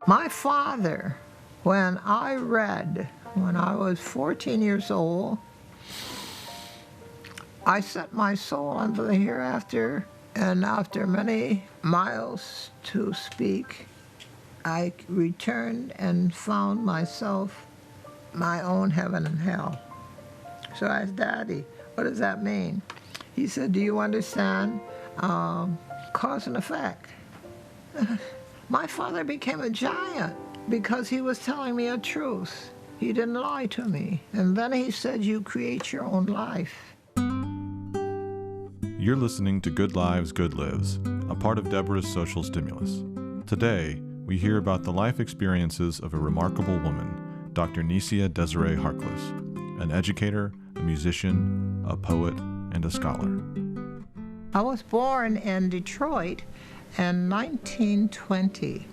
My father, when I was 14 years old, I set my soul unto the hereafter, and after many miles to speak, I returned and found myself my own heaven and hell. So I asked Daddy, what does that mean? He said, do you understand cause and effect? My father became a giant because he was telling me a truth. He didn't lie to me. And then he said, you create your own life. You're listening to Good Lives, Good Lives, a part of Deborah's social stimulus. Today, we hear about the life experiences of a remarkable woman, Dr. Necia Desiree Harkless, an educator, a musician, a poet, and a scholar. I was born in Detroit in 1920,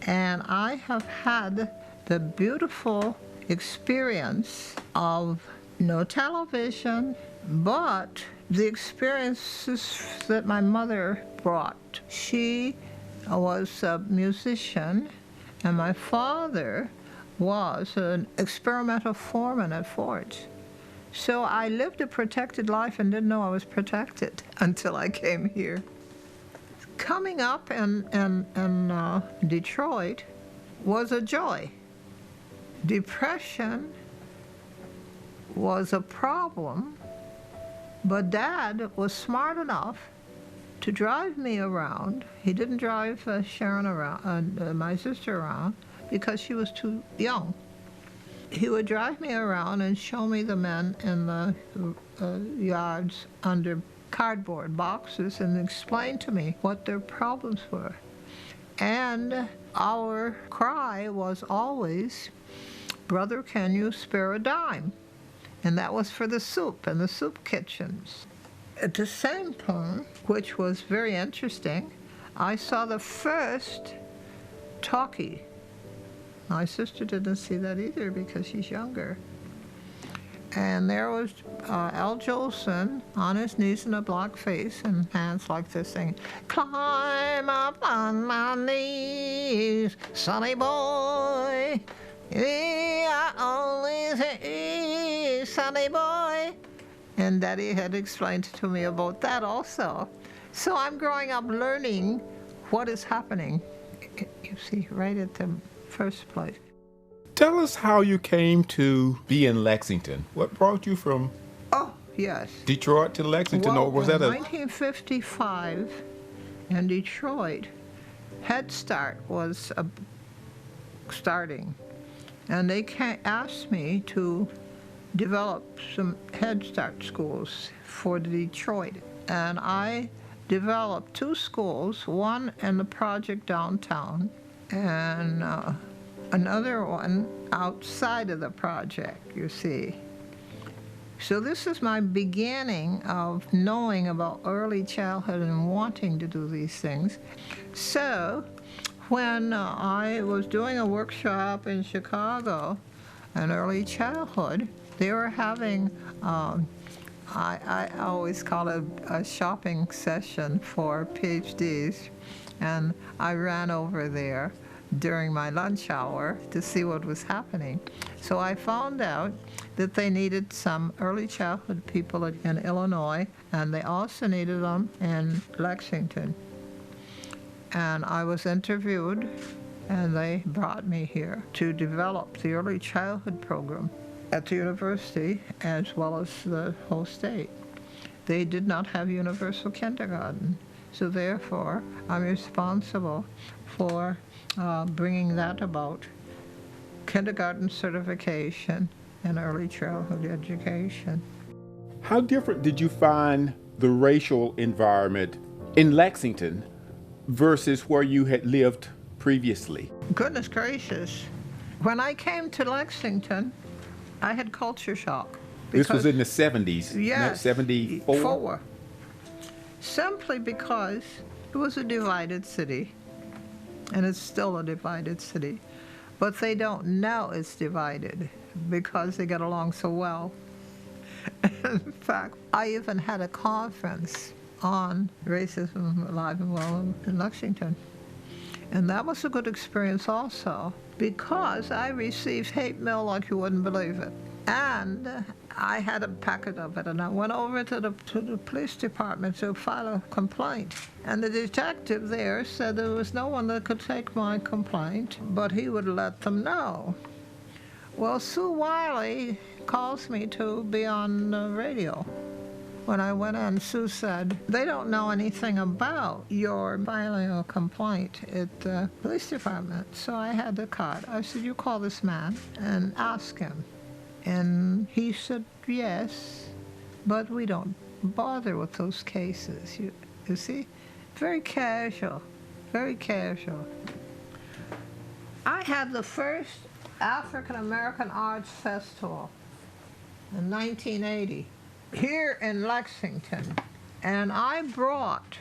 and I have had the beautiful experience of no television, but the experiences that my mother brought. She was a musician, and my father was an experimental foreman at Ford's. So I lived a protected life and didn't know I was protected until I came here. Coming up in Detroit was a joy. Depression was a problem, but Dad was smart enough to drive me around. He didn't drive Sharon around, my sister around, because she was too young. He would drive me around and show me the men in the yards under cardboard boxes and explain to me what their problems were. And our cry was always, "Brother, can you spare a dime?" And that was for the soup and the soup kitchens. At the same time, which was very interesting, I saw the first talkie. My sister didn't see that either because she's younger. And there was Al Jolson on his knees in a black face and hands like this saying, "Climb up on my knees, sonny boy. I only say, sonny boy." And Daddy had explained to me about that also. So I'm growing up learning what is happening, you see, right at the first place. Tell us how you came to be in Lexington. What brought you from Detroit to Lexington? Well, or was in that 1955 in Detroit, Head Start was starting. And they asked me to develop some Head Start schools for Detroit. And I developed 2 schools, one in the project downtown and another one outside of the project, you see. So this is my beginning of knowing about early childhood and wanting to do these things. So when I was doing a workshop in Chicago on early childhood, they were having, I always call it a shopping session for PhDs, and I ran over there during my lunch hour to see what was happening. So I found out that they needed some early childhood people in Illinois, and they also needed them in Lexington. And I was interviewed, and they brought me here to develop the early childhood program at the university as well as the whole state. They did not have universal kindergarten, so therefore I'm responsible for bringing that about, kindergarten certification and early childhood education. How different did you find the racial environment in Lexington versus where you had lived previously? Goodness gracious. When I came to Lexington, I had culture shock. This was in the 70s, yes, 74? Simply because it was a divided city, and it's still a divided city. But they don't know it's divided because they get along so well. In fact, I even had a conference on racism alive and well in Lexington. And that was a good experience also, because I received hate mail like you wouldn't believe it. And I had a packet of it, and I went over to the police department to file a complaint. And the detective there said there was no one that could take my complaint, but he would let them know. Well, Sue Wiley calls me to be on the radio. When I went in, Sue said, they don't know anything about your filing a complaint at the police department. So I had the card. I said, you call this man and ask him. And he said, yes, but we don't bother with those cases. You see? Very casual, very casual. I had the first African American Arts Festival in 1980. Here in Lexington, and I brought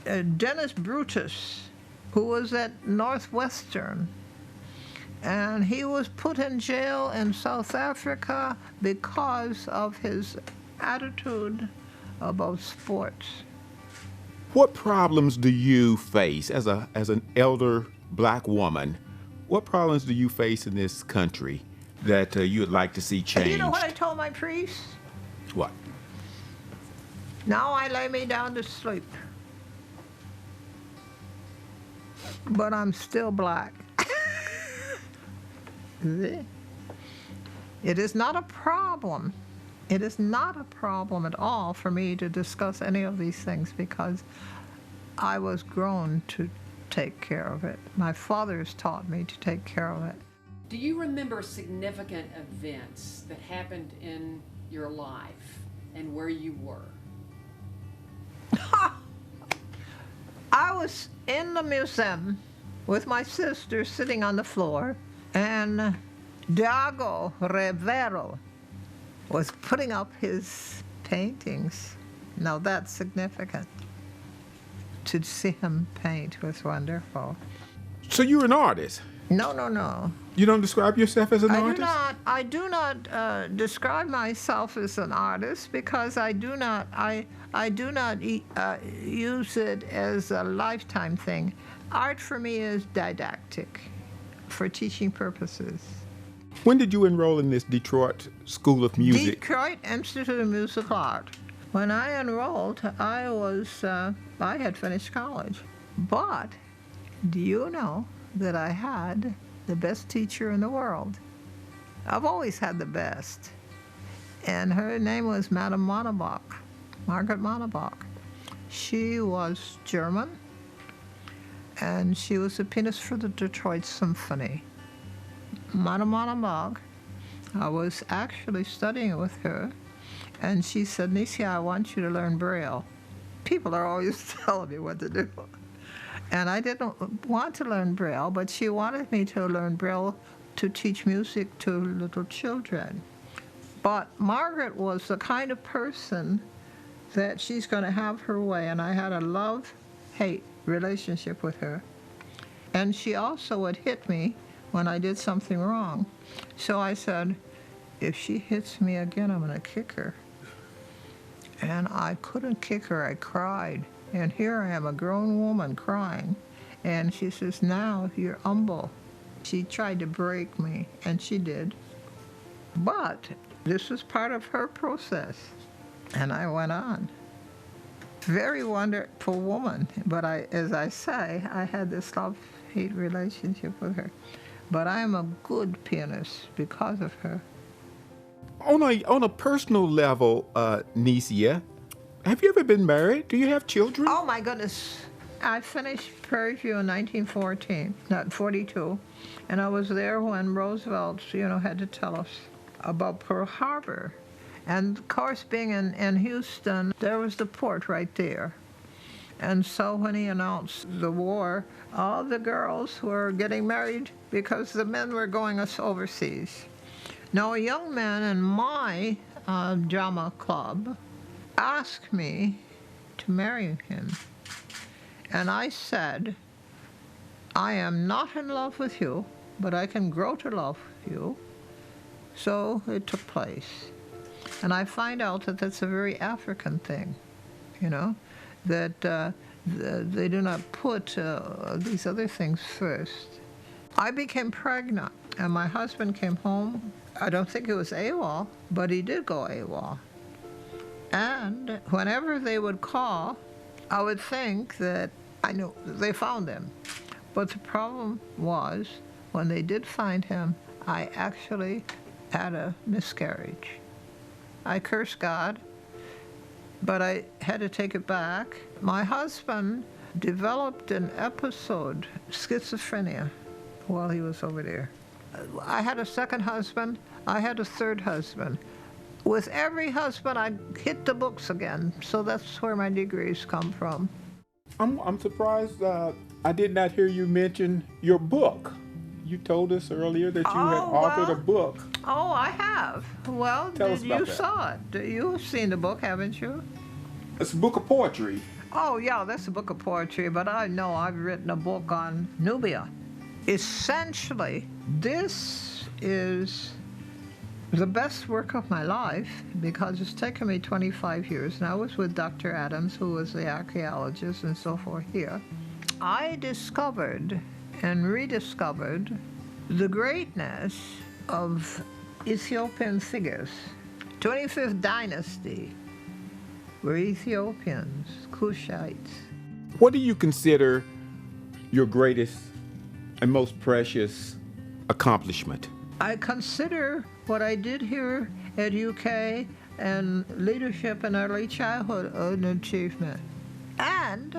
Dennis Brutus, who was at Northwestern, and he was put in jail in South Africa because of his attitude about sports. What problems do you face as an elder black woman? What problems do you face in this country that you would like to see changed? You know what I told my priest? What? Now I lay me down to sleep, but I'm still black. It is not a problem. It is not a problem at all for me to discuss any of these things because I was grown to take care of it. My father's taught me to take care of it. Do you remember significant events that happened in your life and where you were? I was in the museum with my sister sitting on the floor, and Dago Rivero was putting up his paintings. Now that's significant. To see him paint was wonderful. So you're an artist? No. You don't describe yourself as an artist? I do not describe myself as an artist because I do not use it as a lifetime thing. Art for me is didactic, for teaching purposes. When did you enroll in this Detroit School of Music? Detroit Institute of Musical Art. When I enrolled, I had finished college. But do you know that I had the best teacher in the world? I've always had the best. And her name was Madame Monabach, Margaret Monabach. She was German, and she was a pianist for the Detroit Symphony. Madame Monabach, I was actually studying with her, and she said, Necia, I want you to learn Braille. People are always telling me what to do. And I didn't want to learn Braille, but she wanted me to learn Braille to teach music to little children. But Margaret was the kind of person that she's going to have her way, and I had a love-hate relationship with her. And she also would hit me when I did something wrong. So I said, if she hits me again, I'm going to kick her. And I couldn't kick her, I cried. And here I am, a grown woman crying. And she says, now you're humble. She tried to break me, and she did. But this was part of her process. And I went on. Very wonderful woman. But as I say, I had this love-hate relationship with her. But I am a good pianist because of her. On a personal level, Necia, have you ever been married? Do you have children? Oh my goodness. I finished Prairie View in 1942, and I was there when Roosevelt, had to tell us about Pearl Harbor. And of course, being in Houston, there was the port right there. And so when he announced the war, all the girls were getting married because the men were going overseas. Now, a young man in my drama club asked me to marry him. And I said, I am not in love with you, but I can grow to love you. So it took place. And I find out that that's a very African thing, that They do not put these other things first. I became pregnant, and my husband came home. I don't think it was AWOL, but he did go AWOL. And whenever they would call, I would think that I knew they found him. But the problem was, when they did find him, I actually had a miscarriage. I cursed God, but I had to take it back. My husband developed an episode, schizophrenia, while he was over there. I had a second husband. I had a third husband. With every husband, I hit the books again, so that's where my degrees come from. I'm surprised I did not hear you mention your book. You told us earlier that you had authored a book. Oh, I have. Well, Tell us about you that. saw it. You've seen the book, haven't you? It's a book of poetry. Oh, yeah, that's a book of poetry, but I know I've written a book on Nubia. Essentially, this is the best work of my life because it's taken me 25 years, and I was with Dr. Adams, who was the archaeologist and so forth here. I discovered and rediscovered the greatness of Ethiopian figures. 25th dynasty were Ethiopians, Cushites. What do you consider your greatest and most precious accomplishment? I consider what I did here at UK and leadership in early childhood an achievement. And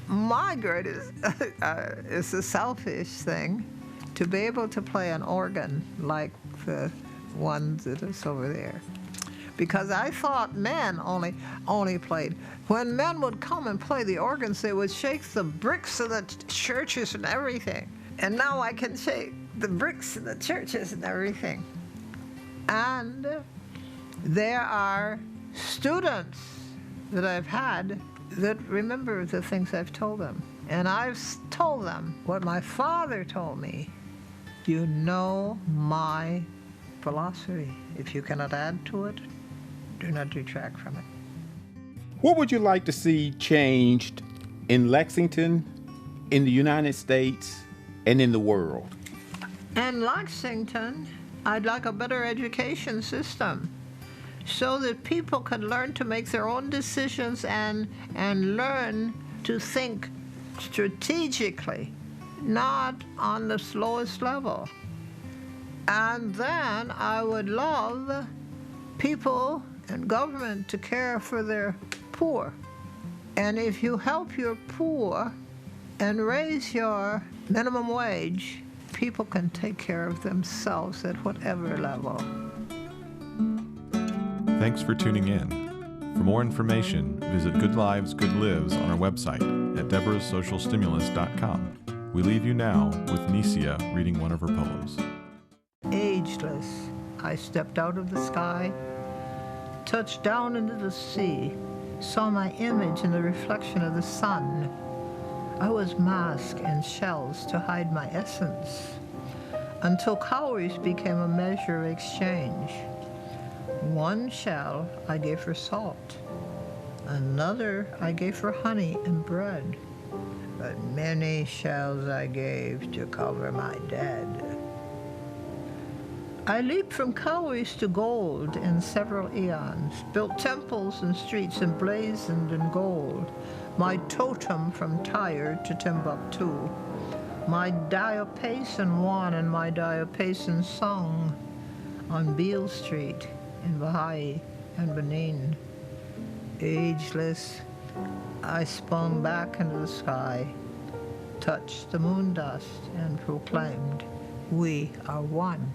my greatest is a selfish thing, to be able to play an organ like the one that is over there. Because I thought men only played. When men would come and play the organs, they would shake the bricks of the churches and everything. And now I can shake the bricks in the churches and everything. And there are students that I've had that remember the things I've told them. And I've told them what my father told me. You know my philosophy. If you cannot add to it, do not detract from it. What would you like to see changed in Lexington, in the United States, and in the world? In Lexington, I'd like a better education system so that people can learn to make their own decisions and learn to think strategically, not on the slowest level. And then I would love people and government to care for their poor. And if you help your poor and raise your minimum wage, people can take care of themselves at whatever level. Thanks for tuning in. For more information, visit Good Lives, Good Lives on our website at deborahsocialstimulus.com. We leave you now with Necia reading one of her poems. Ageless, I stepped out of the sky, touched down into the sea, saw my image in the reflection of the sun. I was masked in shells to hide my essence, until cowries became a measure of exchange. One shell I gave for salt, another I gave for honey and bread, but many shells I gave to cover my dead. I leaped from cowries to gold in several eons, built temples and streets emblazoned in gold, my totem from Tyre to Timbuktu, my diapason won and my diapason sung on Beale Street in Bahia and Benin. Ageless, I spun back into the sky, touched the moon dust and proclaimed, we are one.